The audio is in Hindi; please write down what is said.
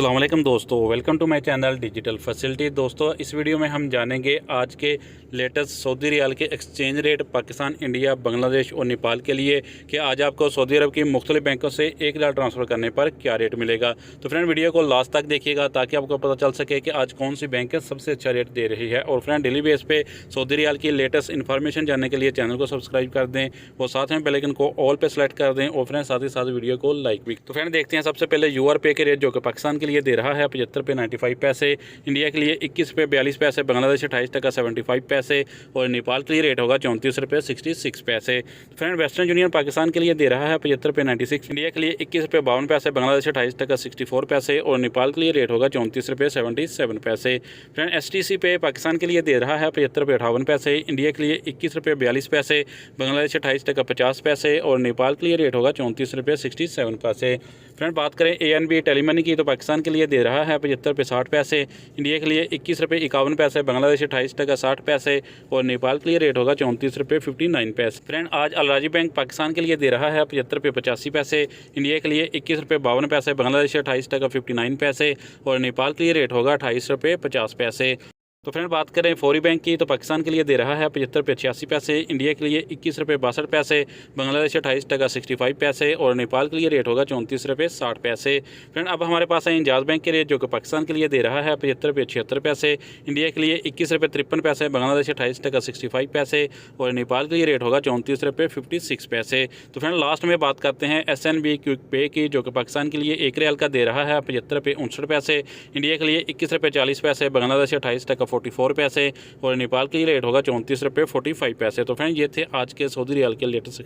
अस्सलाम वालेकुम दोस्तों, welcome to my channel digital facility. दोस्तों, इस वीडियो में हम जानेंगे आज के लेटेस्ट सऊदी रियाल के exchange rate Pakistan, India, Bangladesh और नेपाल के लिए कि आज आपको सऊदी अरब की मुख्तलिफ बैंकों से $1 ट्रांसफ़र करने पर क्या रेट मिलेगा। तो फ्रेंड, वीडियो को लास्ट तक देखिएगा ताकि आपको पता चल सके कि आज कौन सी बैंक सबसे अच्छा रेट दे रही है। और फ्रेंड, डेली बेस पे सऊदी रियाल की लेटेस्ट इन्फॉर्मेशन जानने के लिए चैनल को सब्सक्राइब कर दें और साथ में बेल आइकन को ऑल पे सेलेक्ट कर दें और फ्रेंड साथ ही साथ वीडियो को लाइक भी। तो फ्रेंड, देखते हैं सबसे पहले URP के रेट जो कि पाकिस्तान के लिए दे रहा है 75 रुपये 95 पैसे, इंडिया के लिए 21 रुपये 42 पैसे, बांग्लादेश 28 टका 75 पैसे और नेपाल के लिए रेट होगा 34 रुपये 66 पैसे। फ्रेंड, वेस्टर्न यूनियन पाकिस्तान के लिए दे रहा है 75 रुपये 96, इंडिया के लिए 21 रुपये 52 पैसे, बांग्लादेश 28 टका 64 पैसे और नेपाल के लिए रेट होगा 34 रुपये 77 पैसे। फ्रेंड, STC पे पाकिस्तान के लिए दे रहा है 75 रुपये 58 पैसे, इंडिया के लिए 21 रुपये 42 पैसे, बांग्लादेश 28 टका 50 पैसे और नेपाल के लिए रेट होगा 34 रुपये 67 पैसे। फ्रेंड, बात करें ANB टेलीमनी की तो पाकिस्तान के लिए दे रहा है 75 रुपये 60 पैसे, इंडिया के लिए 21 रुपये 51 पैसे, बांग्लादेश 28 टका 60 पैसे और नेपाल के लिए रेट होगा 34 रुपये 59 पैसे। फ्रेंड, आज अलराजी बैंक पाकिस्तान के लिए दे रहा है 75 रुपये 85 पैसे, इंडिया के लिए 21 रुपये 52 पैसे, बांग्लादेश 28 टका 59 पैसे और नेपाल के लिए रेट होगा 28 रुपये 50 पैसे। तो फ्रेंड, बात करें फौरी बैंक की तो पाकिस्तान के लिए दे रहा है 75 रुपये 86 पैसे, इंडिया के लिए 21 रुपये 62 पैसे, बांग्लादेश 28 टका 65 पैसे और नेपाल के लिए रेट होगा 34 रुपये 60 पैसे। फ्रेंड, अब हमारे पास है इंजाज बैंक के रेट जो कि पाकिस्तान के लिए दे रहा है 75 रुपये 76 पैसे, इंडिया के लिए 21 रुपये 53 पैसे, बांग्लादेश 28 टका 65 पैसे और नेपाल के लिए रेट होगा 34 रुपये 56 पैसे। तो फ्रेंड, लास्ट में बात करते हैं SNB क्विक पे की जो कि पाकिस्तान के लिए 1 रियाल का दे रहा है 75 रुपये 59 पैसे, इंडिया के लिए 21 रुपये 40 पैसे, बांग्लादेश 28 टका 44 पैसे और नेपाल के लिए रेट होगा 34 रुपये 45 पैसे। तो फ्रेंड, ये थे आज के सऊदी रियाल के लेटेस्ट